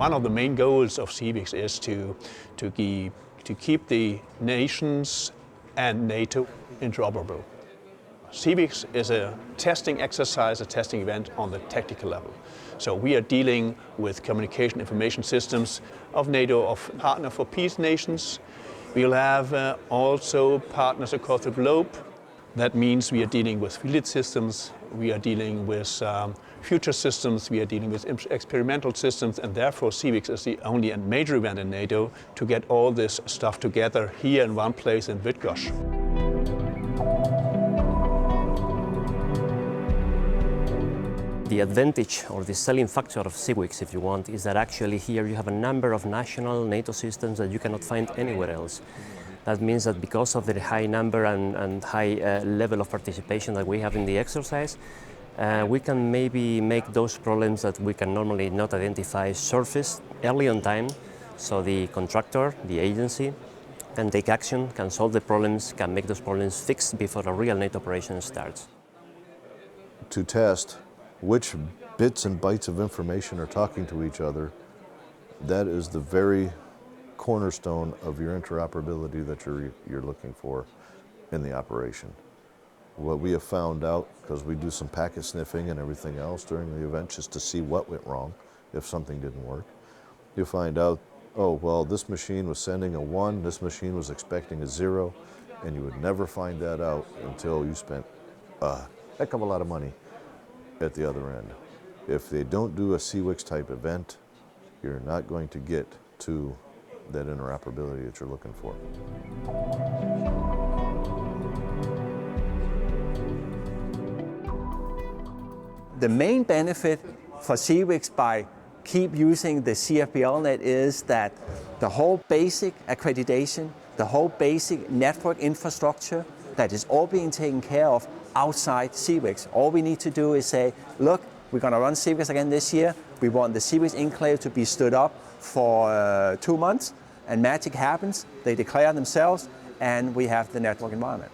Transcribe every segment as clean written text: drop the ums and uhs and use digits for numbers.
One of the main goals of CWIX is to keep the nations and NATO interoperable. CWIX is a testing exercise, a testing event on the tactical level. So we are dealing with communication information systems of NATO, of partner for peace nations. We'll have also partners across the globe. That means we are dealing with field systems, we are dealing with future systems, we are dealing with experimental systems, and therefore CWIX is the only and major event in NATO to get all this stuff together here in one place in Bydgoszcz. The advantage or the selling factor of CWIX, if you want, is that actually here you have a number of national NATO systems that you cannot find anywhere else. That means that because of the high number and high level of participation that we have in the exercise, we can maybe make those problems that we can normally not identify surface early on time, so the contractor, the agency, can take action, can solve the problems, can make those problems fixed before a real NATO operation starts. To test which bits and bytes of information are talking to each other, that is the very cornerstone of your interoperability that you're looking for in the operation. What we have found out, because we do some packet sniffing and everything else during the event just to see what went wrong, if something didn't work, you find out, oh, well, this machine was sending a 1, this machine was expecting a 0, and you would never find that out until you spent a heck of a lot of money at the other end. If they don't do a CWIX type event, you're not going to get to that interoperability that you're looking for. The main benefit for CWIX by keep using the CFPLNet is that the whole basic accreditation, the whole basic network infrastructure, that is all being taken care of outside CWIX. All we need to do is say, look, we're going to run CWIX again this year. We want the CWIX enclave to be stood up for 2 months, and magic happens. They declare themselves, and we have the network environment.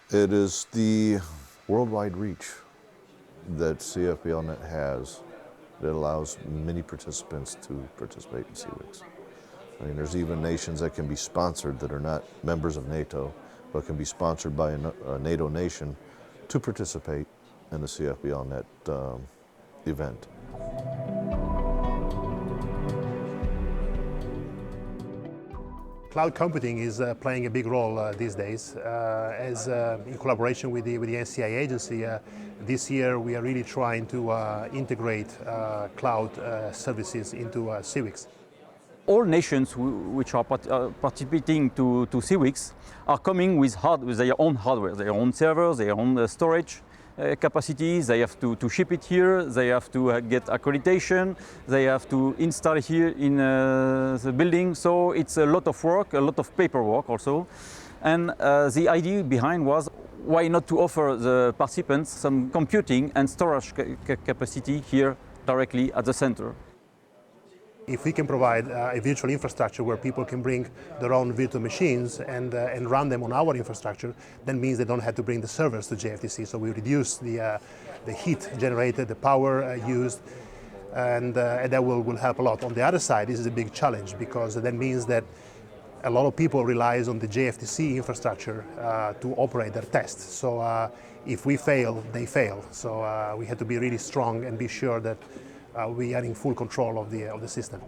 It is the worldwide reach that CFPLNet has that allows many participants to participate in CWIX. I mean, there's even nations that can be sponsored that are not members of NATO, but can be sponsored by a NATO nation to participate in the CFPLNet event. Cloud computing is playing a big role these days. In collaboration with the NCI agency, this year we are really trying to integrate cloud services into CWIX. All nations which are participating to CWIX are coming with their own hardware, their own servers, their own storage capacities. They have to ship it here, they have to get accreditation, they have to install here in the building. So it's a lot of work, a lot of paperwork also. And the idea behind was, why not to offer the participants some computing and storage capacity here directly at the center. If we can provide a virtual infrastructure where people can bring their own virtual machines and run them on our infrastructure, that means they don't have to bring the servers to JFTC. So we reduce the heat generated, the power used, and that will help a lot. On the other side, this is a big challenge because that means that a lot of people rely on the JFTC infrastructure to operate their tests. So if we fail, they fail. So we have to be really strong and be sure that we are in full control of the system.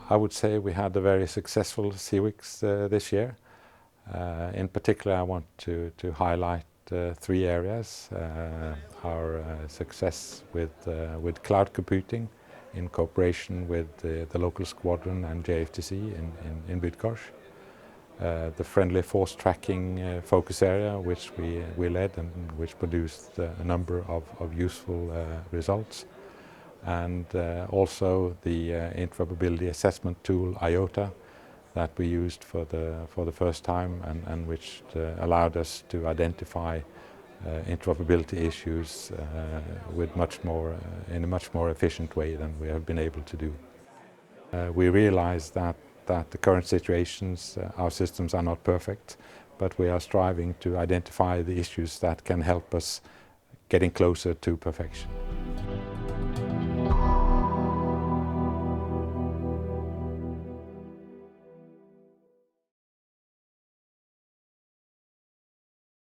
I would say we had a very successful CWIX this year. In particular, I want to highlight 3 areas. Our success with cloud computing, in cooperation with the local squadron and JFTC in Bydgoszcz. The friendly force tracking focus area, which we led and which produced a number of useful results. And also the interoperability assessment tool IOTA that we used for the first time, and which allowed us to identify interoperability issues with in a much more efficient way than we have been able to do. We realize that the current situations, our systems are not perfect, but we are striving to identify the issues that can help us getting closer to perfection.